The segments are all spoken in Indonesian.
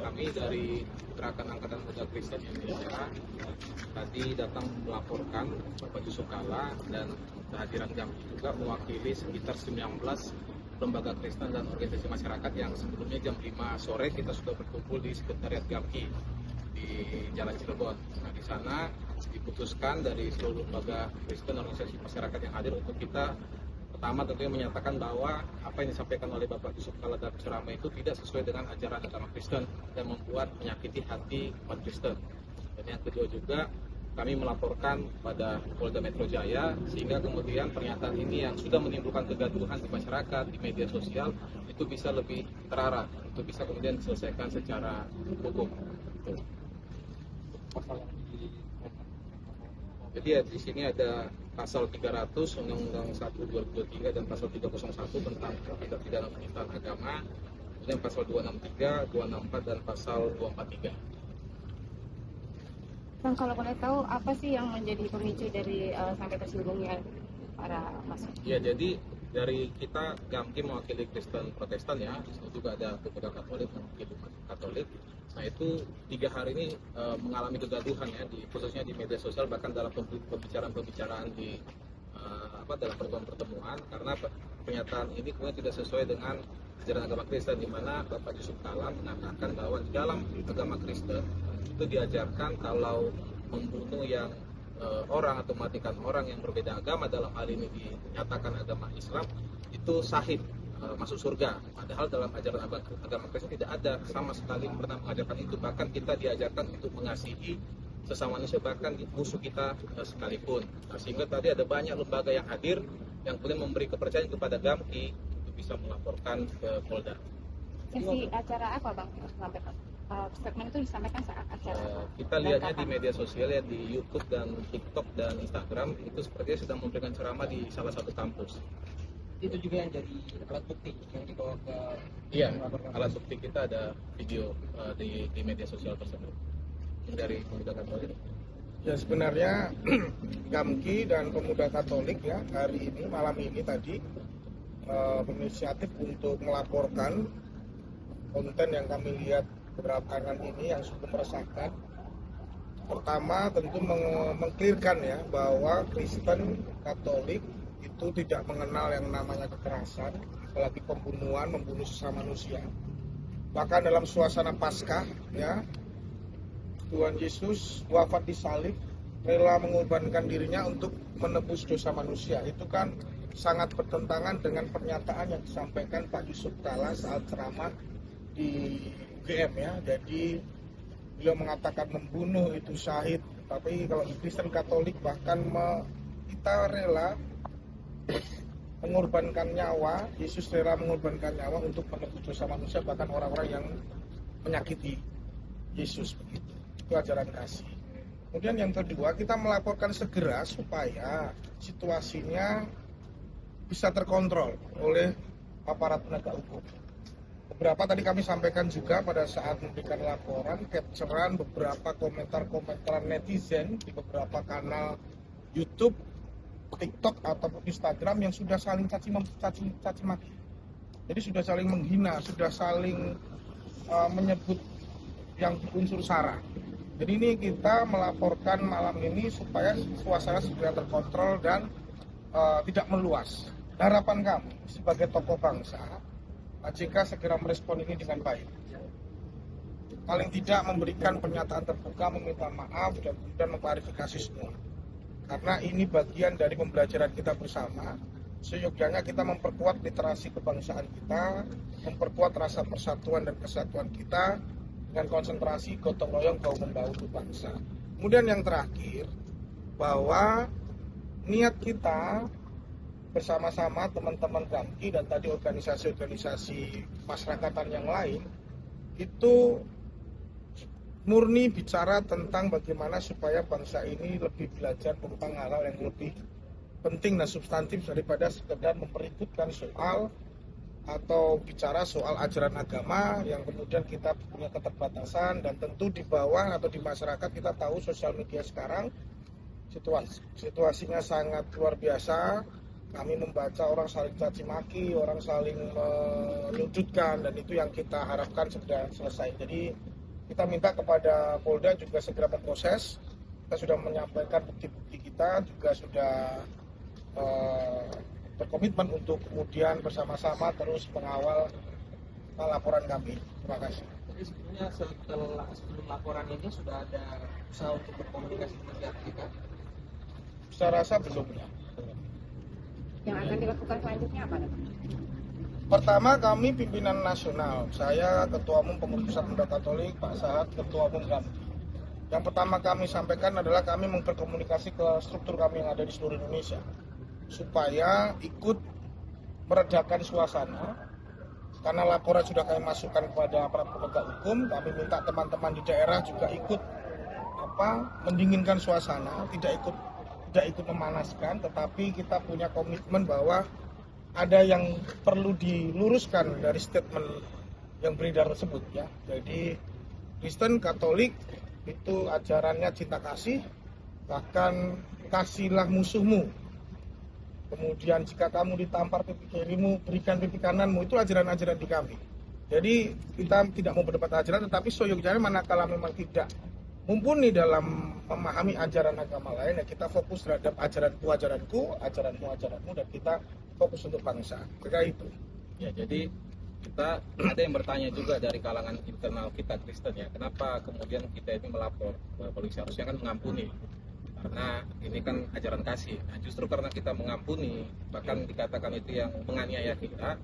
Kami dari Gerakan Angkatan Muda Kristen Indonesia tadi datang melaporkan Bapak Yusuf Kalla dan kehadiran GAMKI juga mewakili sekitar 19 lembaga Kristen dan organisasi masyarakat yang sebelumnya jam 5 sore kita sudah berkumpul di sekretariat GAMKI di Jalan Cirebon. Nah, di sana diputuskan dari seluruh lembaga Kristen dan organisasi masyarakat yang hadir untuk kita pertama tentunya menyatakan bahwa apa yang disampaikan oleh Bapak Yusuf Kalla dalam ceramah itu tidak sesuai dengan ajaran agama Kristen dan membuat menyakiti hati umat Kristen. Dan yang kedua juga kami melaporkan pada Polda Metro Jaya sehingga kemudian pernyataan ini yang sudah menimbulkan kegaduhan di masyarakat, di media sosial itu bisa lebih terarah, itu bisa kemudian diselesaikan secara hukum. Jadi ya, di sini ada pasal 300 Undang-Undang 1 2023 dan pasal 301 tentang tindak pidana penistaan agama, kemudian pasal 263, 264 dan pasal 243. Bang, kalau boleh tahu apa sih yang menjadi pemicu dari sampai tersinggungi para mahasiswa? Ya, jadi dari kita GAMKI mewakili Kristen Protestan ya, di sini juga ada pemuda Katolik mewakili Katolik. Nah itu 3 hari ini mengalami kegaduhan ya, khususnya di media sosial bahkan dalam pembicaraan-pembicaraan di dalam pertemuan karena pernyataan ini kemudian tidak sesuai dengan ajaran agama Kristen di mana Bapak Yusuf Kalla mengatakan bahwa di dalam agama Kristen itu diajarkan kalau membunuh yang orang atau mematikan orang yang berbeda agama, dalam hal ini dinyatakan agama Islam, itu sahih masuk surga. Padahal dalam ajaran agama Kristen tidak ada sama sekali pernah mengajarkan itu. Bahkan kita diajarkan untuk mengasihi sesama manusia, bahkan musuh kita sekalipun. Nah, sehingga tadi ada banyak lembaga yang hadir yang kemudian memberi kepercayaan kepada GAMKI untuk bisa melaporkan ke Polda. Sesi acara apa Bang? Statement itu disampaikan saat acara kita lihatnya di media sosial ya, di YouTube dan TikTok dan Instagram itu sepertinya sedang memberikan ceramah di salah satu kampus. Itu juga yang jadi alat bukti yang dibawa ke alat bukti kita ada video di media sosial tersebut dari pemuda Katolik. Ya sebenarnya GAMKI dan pemuda Katolik ya hari ini malam ini tadi berinisiatif untuk melaporkan konten yang kami lihat belakangan ini yang cukup meresahkan. Pertama tentu mengklirkan ya bahwa Kristen Katolik itu tidak mengenal yang namanya kekerasan, apalagi pembunuhan, membunuh sesama manusia. Bahkan dalam suasana Paskah ya, Tuhan Yesus wafat di salib, rela mengorbankan dirinya untuk menebus dosa manusia. Itu kan sangat bertentangan dengan pernyataan yang disampaikan Pak Yusuf Kalla saat ceramah di UGM ya. Jadi beliau mengatakan membunuh itu syahid, tapi kalau Kristen Katolik bahkan kita rela mengorbankan nyawa, Yesus rela mengorbankan nyawa untuk menebus dosa manusia, bahkan orang-orang yang menyakiti Yesus begitu. Itu ajaran kasih. Kemudian yang kedua, kita melaporkan segera supaya situasinya bisa terkontrol oleh aparat penegak hukum. Beberapa tadi kami sampaikan juga pada saat memberikan laporan, capturean beberapa komentar-komentar netizen di beberapa kanal YouTube, TikTok ataupun Instagram yang sudah saling caci maki. Jadi sudah saling menghina, sudah saling menyebut yang unsur sara. Jadi ini kita melaporkan malam ini supaya suasana segera terkontrol dan tidak meluas. Harapan kami sebagai tokoh bangsa, JK segera merespon ini dengan baik. Paling tidak memberikan pernyataan terbuka, meminta maaf, dan kemudian mengklarifikasi semua. Karena ini bagian dari pembelajaran kita bersama. Seyogyanya kita memperkuat literasi kebangsaan kita, memperkuat rasa persatuan dan kesatuan kita, dengan konsentrasi gotong royong bahu membahu untuk bangsa. Kemudian yang terakhir, bahwa niat kita bersama-sama teman-teman GAMKI dan tadi organisasi-organisasi masyarakatan yang lain itu murni bicara tentang bagaimana supaya bangsa ini lebih belajar tentang hal-hal yang lebih penting dan substantif daripada sekedar mempeributkan soal atau bicara soal ajaran agama yang kemudian kita punya keterbatasan. Dan tentu di bawah atau di masyarakat kita tahu sosial media sekarang situasinya sangat luar biasa. Kami membaca orang saling caci maki, orang saling menyudutkan, dan itu yang kita harapkan segera selesai. Jadi kita minta kepada Polda juga segera memproses. Kita sudah menyampaikan bukti-bukti kita, juga sudah berkomitmen untuk kemudian bersama-sama terus mengawal laporan kami. Terima kasih. Jadi sebetulnya sebelum laporan ini sudah ada usaha untuk berkomunikasi dengan pihak kita? Saya rasa belum ya. Yang akan dilakukan selanjutnya apa? Pertama, kami pimpinan nasional, saya Ketua Umum Pengurus Pusat Pemuda Katolik, Pak Sahat, Ketua Umum GAMKI. Yang pertama kami sampaikan adalah kami memperkomunikasi ke struktur kami yang ada di seluruh Indonesia, supaya ikut meredakan suasana. Karena laporan sudah kami masukkan kepada aparat penegak hukum, kami minta teman-teman di daerah juga ikut mendinginkan suasana, tidak ikut memanaskan, tetapi kita punya komitmen bahwa ada yang perlu diluruskan dari statement yang beredar tersebut ya. Jadi Kristen Katolik itu ajarannya cinta kasih, bahkan kasihlah musuhmu. Kemudian jika kamu ditampar pipi kirimu, berikan pipi kananmu, itu ajaran-ajaran di kami. Jadi kita tidak mau berdebat ajaran, tetapi soyogyanya manakala memang tidak mumpuni dalam memahami ajaran agama lain, ya kita fokus terhadap ajaranku, ajaranmu, dan kita fokus untuk bangsa. Kira itu. Ya, jadi kita ada yang bertanya juga dari kalangan internal kita Kristen ya, kenapa kemudian kita ini melapor ke polisi, harusnya kan mengampuni, karena ini kan ajaran kasih. Nah, justru karena kita mengampuni, bahkan dikatakan itu yang menganiaya kita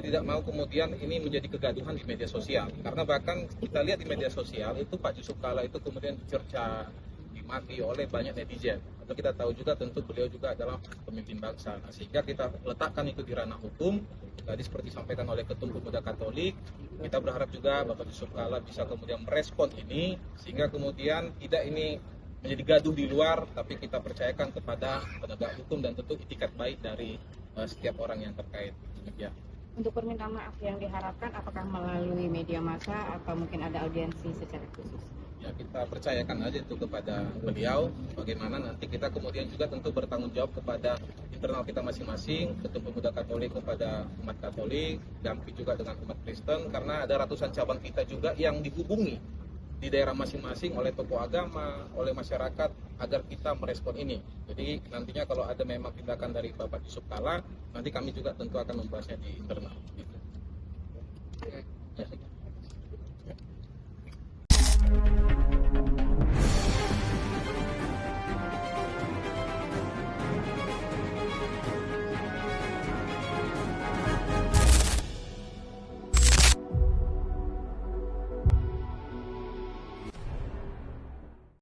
tidak mau kemudian ini menjadi kegaduhan di media sosial. Karena bahkan kita lihat di media sosial itu Pak Yusuf Kalla itu kemudian dicerca, dimaki oleh banyak netizen. Atau kita tahu juga tentu beliau juga adalah pemimpin bangsa. Nah, sehingga kita letakkan itu di ranah hukum. Tadi seperti disampaikan oleh Ketum Pemuda Katolik, kita berharap juga Bapak Yusuf Kalla bisa kemudian merespon ini, sehingga kemudian tidak ini menjadi gaduh di luar, tapi kita percayakan kepada penegak hukum dan tentu itikat baik dari setiap orang yang terkait. Ya. Untuk permintaan maaf yang diharapkan, apakah melalui media massa atau mungkin ada audiensi secara khusus? Ya, kita percayakan aja itu kepada beliau, bagaimana nanti kita kemudian juga tentu bertanggung jawab kepada internal kita masing-masing, Ketum Pemuda Katolik kepada umat Katolik, GAMKI juga dengan umat Kristen, karena ada ratusan cabang kita juga yang dihubungi di daerah masing-masing oleh tokoh agama, oleh masyarakat agar kita merespon ini. Jadi nantinya kalau ada memang tindakan dari Bapak Yusuf Kalla, nanti kami juga tentu akan membahasnya di internal. Gitu. Ya.